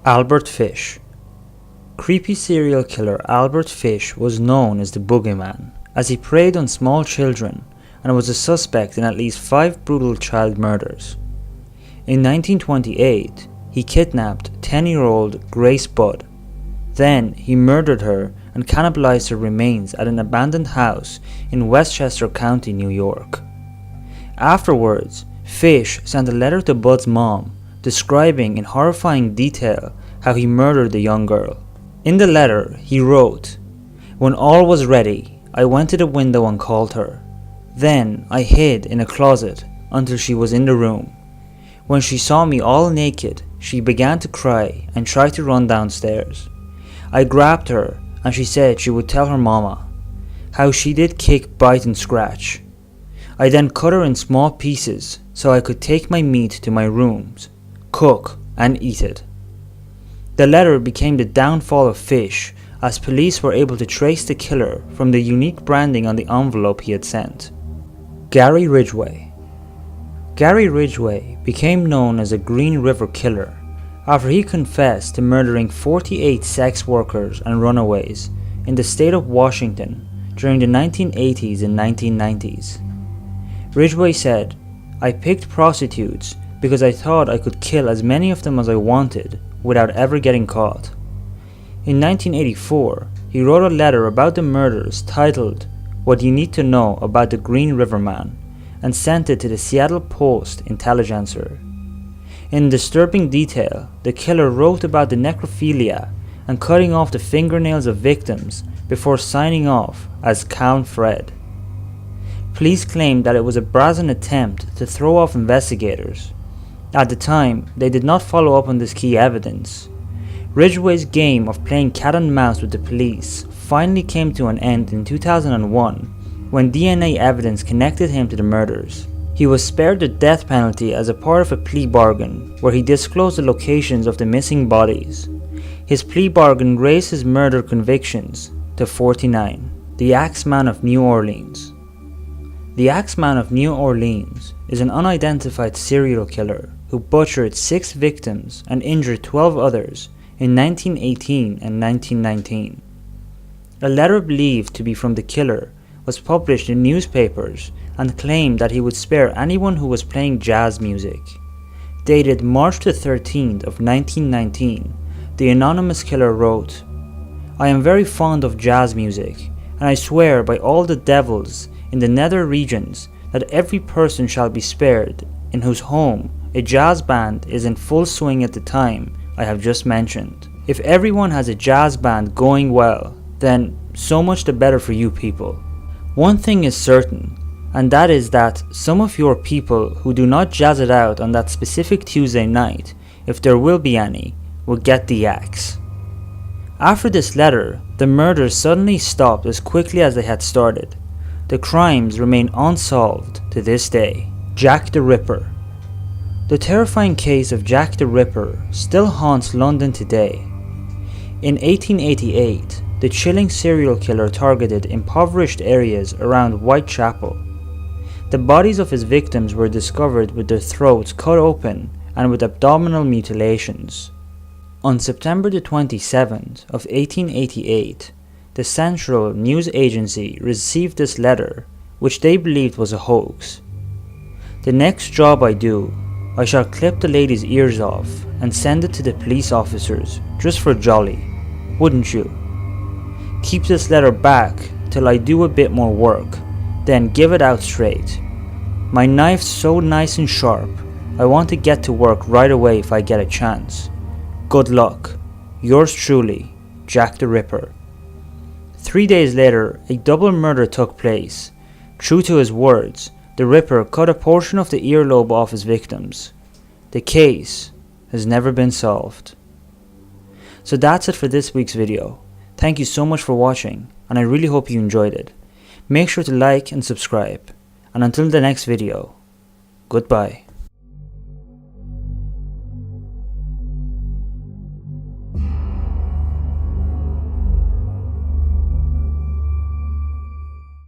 Albert Fish. Creepy serial killer Albert Fish was known as the Boogeyman, as he preyed on small children and was a suspect in at least 5 brutal child murders. In 1928, he kidnapped 10-year-old Grace Budd. Then he murdered her and cannibalized her remains at an abandoned house in Westchester County, New York. Afterwards, Fish sent a letter to Budd's mom describing in horrifying detail how he murdered the young girl. In the letter, he wrote, "When all was ready, I went to the window and called her. Then I hid in a closet until she was in the room. When she saw me all naked, she began to cry and tried to run downstairs. I grabbed her and she said she would tell her mama. How she did kick, bite and scratch. I then cut her in small pieces so I could take my meat to my rooms, cook and eat it." The letter became the downfall of Fish, as police were able to trace the killer from the unique branding on the envelope he had sent. Gary Ridgway. Gary Ridgway became known as a Green River Killer after he confessed to murdering 48 sex workers and runaways in the state of Washington during the 1980s and 1990s. Ridgway said, "I picked prostitutes because I thought I could kill as many of them as I wanted without ever getting caught." In 1984, he wrote a letter about the murders titled "What You Need to Know About the Green River Man" and sent it to the Seattle Post-Intelligencer. In disturbing detail, the killer wrote about the necrophilia and cutting off the fingernails of victims before signing off as Count Fred. Police claimed that it was a brazen attempt to throw off investigators. At the time, they did not follow up on this key evidence. Ridgway's game of playing cat and mouse with the police finally came to an end in 2001 when DNA evidence connected him to the murders. He was spared the death penalty as a part of a plea bargain where he disclosed the locations of the missing bodies. His plea bargain raised his murder convictions to 49. The Axman of New Orleans. The Axman of New Orleans is an unidentified serial killer who butchered 6 victims and injured 12 others in 1918 and 1919. A letter believed to be from the killer was published in newspapers and claimed that he would spare anyone who was playing jazz music. Dated March the 13th of 1919, the anonymous killer wrote, "I am very fond of jazz music, and I swear by all the devils in the nether regions that every person shall be spared in whose home a jazz band is in full swing at the time I have just mentioned. If everyone has a jazz band going well, then so much the better for you people. One thing is certain, and that is that some of your people who do not jazz it out on that specific Tuesday night, if there will be any, will get the axe." After this letter, the murders suddenly stopped as quickly as they had started. The crimes remain unsolved to this day. Jack the Ripper. The terrifying case of Jack the Ripper still haunts London today. In 1888, the chilling serial killer targeted impoverished areas around Whitechapel. The bodies of his victims were discovered with their throats cut open and with abdominal mutilations. On September the 27th of 1888, the Central News Agency received this letter, which they believed was a hoax. "The next job I do, I shall clip the lady's ears off and send it to the police officers, just for jolly, wouldn't you? Keep this letter back till I do a bit more work, then give it out straight. My knife's so nice and sharp, I want to get to work right away if I get a chance. Good luck. Yours truly, Jack the Ripper." 3 days later, a double murder took place. True to his words, the Ripper cut a portion of the earlobe off his victims. The case has never been solved. So that's it for this week's video. Thank you so much for watching, and I really hope you enjoyed it. Make sure to like and subscribe, and until the next video, goodbye.